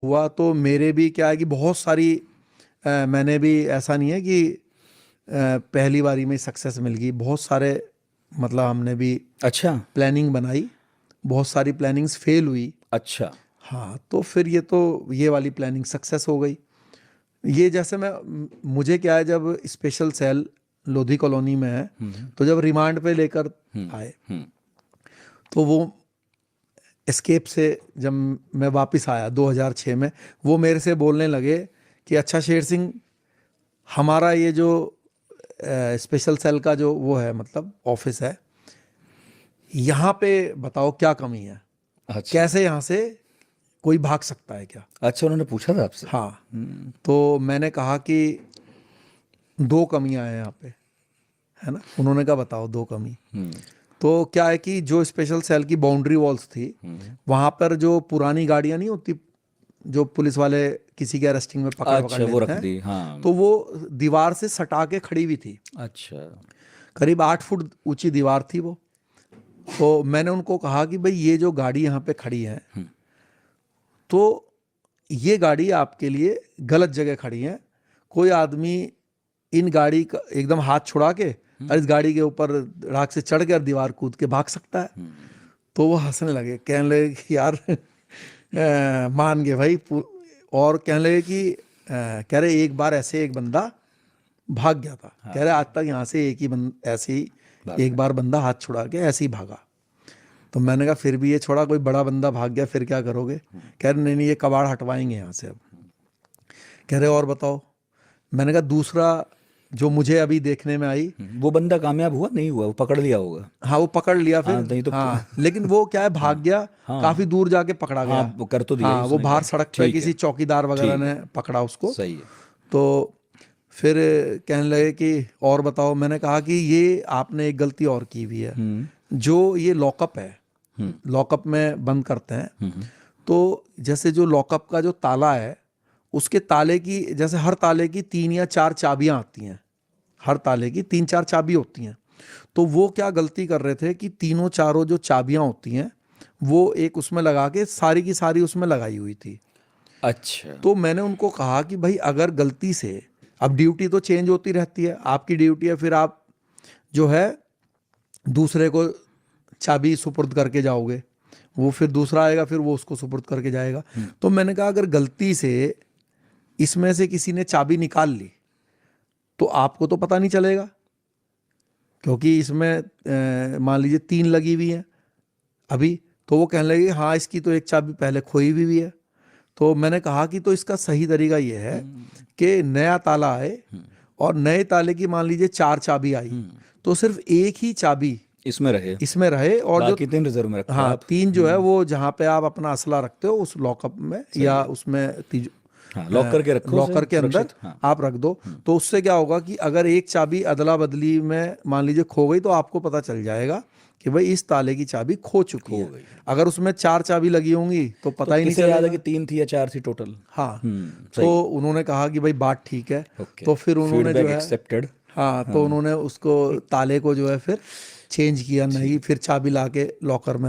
हुआ तो मेरे भी क्या है कि बहुत सारी मैंने भी, ऐसा नहीं है कि पहली बारी में सक्सेस मिल गई, बहुत सारे, मतलब हमने भी अच्छा। प्लानिंग बनाई, बहुत सारी प्लानिंग्स फेल हुई। अच्छा। हाँ, तो फिर ये वाली प्लानिंग सक्सेस हो गई। ये जैसे मुझे क्या है, जब स्पेशल सेल लोधी कॉलोनी में है, तो जब रिमांड पे लेकर आए, तो वो एस्केप से जब मैं वापस आया 2006 में, वो मेरे से बोलने लगे कि अच्छा शेर सिंह, हमारा ये जो स्पेशल सेल का जो वो है, मतलब ऑफिस है, यहाँ पे बताओ क्या कमी है, अच्छा। कैसे यहाँ से कोई भाग सकता है क्या। अच्छा, उन्होंने पूछा था आपसे? हाँ, तो मैंने कहा कि दो कमियां हैं यहाँ पे, है ना। उन्होंने कहा बताओ दो कमी। तो क्या है कि जो स्पेशल सेल की बाउंड्री वॉल्स थी, वहां पर जो पुरानी गाड़ियां नहीं होती, जो पुलिस वाले किसी के अरेस्टिंग में पकड़ पकड़ अच्छा, वो लेते रख हैं, दी, हाँ। तो वो दीवार से सटा के खड़ी हुई थी। अच्छा। करीब 8 फुट ऊंची दीवार थी वो। तो मैंने उनको कहा कि भाई ये जो गाड़ी यहाँ पे खड़ी है, तो ये गाड़ी आपके लिए गलत जगह खड़ी है। कोई आदमी इन गाड़ी का एकदम हाथ छुड़ा के और इस गाड़ी के ऊपर राख से चढ़ के और दीवार कूद के भाग सकता है। तो वो हंसने लगे, कहने लगे कि यार मान गए भाई। और कहने लगे कि कह रहे एक बार ऐसे एक बंदा भाग गया था, कह रहे आज तक यहाँ से एक ही ऐसे ही एक बार बंदा हाथ छुड़ा के ऐसे ही भागा। तो मैंने कहा फिर भी ये छोड़ा, कोई बड़ा बंदा भाग गया फिर क्या करोगे। कह रहे नहीं नहीं, ये कबाड़ हटवाएंगे यहाँ से अब। कह रहे और बताओ। मैंने कहा दूसरा जो मुझे अभी देखने में आई, वो बंदा कामयाब हुआ नहीं हुआ? वो पकड़ लिया होगा? हाँ वो पकड़ लिया हाँ, फिर। नहीं तो हाँ, लेकिन वो क्या है, भाग गया, हाँ। काफी दूर जाके पकड़ा हाँ, गया। वो कर तो दिया ही हाँ, वो उसने बाहर क्या। सड़क पे ठीक है। किसी चौकीदार वगैरह ठीक ने है। पकड़ा उसको। सही है। तो फिर कहने लगे कि और बताओ। मैंने कहा कि ये आपने एक गलती और की हुई है। जो ये लॉकअप है, लॉकअप में बंद करते हैं, तो जैसे जो लॉकअप का जो ताला है, उसके ताले की, जैसे हर ताले की 3 या 4 चाबियां आती हैं, हर ताले की 3-4 चाबी होती हैं। तो वो क्या गलती कर रहे थे कि तीनों चारों जो चाबियां होती हैं, वो एक उसमें लगा के सारी की सारी उसमें लगाई हुई थी। अच्छा। तो मैंने उनको कहा कि भाई अगर गलती से, अब ड्यूटी तो चेंज होती रहती है, आपकी ड्यूटी है, फिर आप जो है दूसरे को चाबी सुपुर्द करके जाओगे, वो फिर दूसरा आएगा, फिर वो उसको सुपुर्द करके जाएगा। तो मैंने कहा अगर गलती से इसमें से किसी ने चाबी निकाल ली तो आपको तो पता नहीं चलेगा, क्योंकि इसमें मान लीजिए 3 लगी हुई हैं अभी। तो वो कहने लगे हाँ इसकी तो एक चाबी पहले खोई हुई है। तो मैंने कहा कि तो इसका सही तरीका ये है कि नया ताला आए और नए ताले की मान लीजिए 4 चाबी आई, तो सिर्फ एक ही चाबी इसमें रहे, इसमें रहे, और जो बाकी 3 रिजर्व में रखो हाँ आप। 3 जो है वो जहाँ पे आप अपना असला रखते हो उस लॉकअप में या उसमें हाँ, लॉक करके रखो उसे, लॉकर के अंदर सुरक्षित। हाँ। आप रख दो। तो उससे क्या होगा कि अगर एक चाबी अदला बदली में मान लीजिए खो गई, तो आपको पता चल जाएगा कि भाई इस ताले की चाबी खो चुकी है। गई। अगर उसमें 4 चाबी लगी होंगी तो पता ही नहीं किसे याद है चलेगा। कि 3 थी या 4 थी टोटल? हाँ, सही। तो उन्होंने कहा कि भाई बात ठीक है। ओके, तो फिर उन्होंने जो फीडबैक है, एक्सेप्टेड। हाँ, तो उन्होंने उसको ताले को जो है फिर चेंज किया, नहीं फिर चाबी ला के लॉकर में